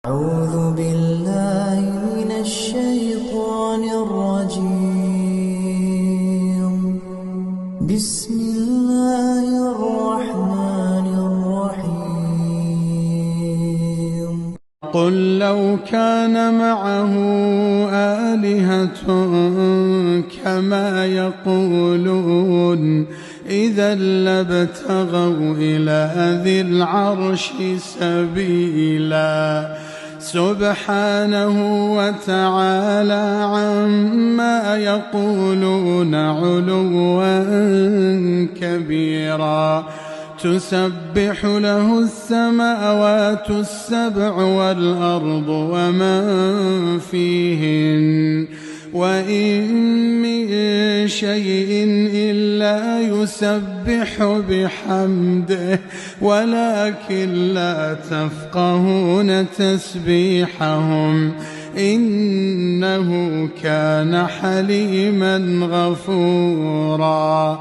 أعوذ بالله من الشيطان الرجيم. بسم الله الرحمن الرحيم. قل لو كان معه آلهة كما يقولون إذا لابتغوا إلى ذي العرش سبيلا سبحانه وتعالى عما يقولون علوا كبيرا تسبح له السماوات السبع والأرض ومن فيهن وإن من شيء إلا يسبح بحمده ولكن لا تفقهون تسبيحهم إنه كان حليما غفورا.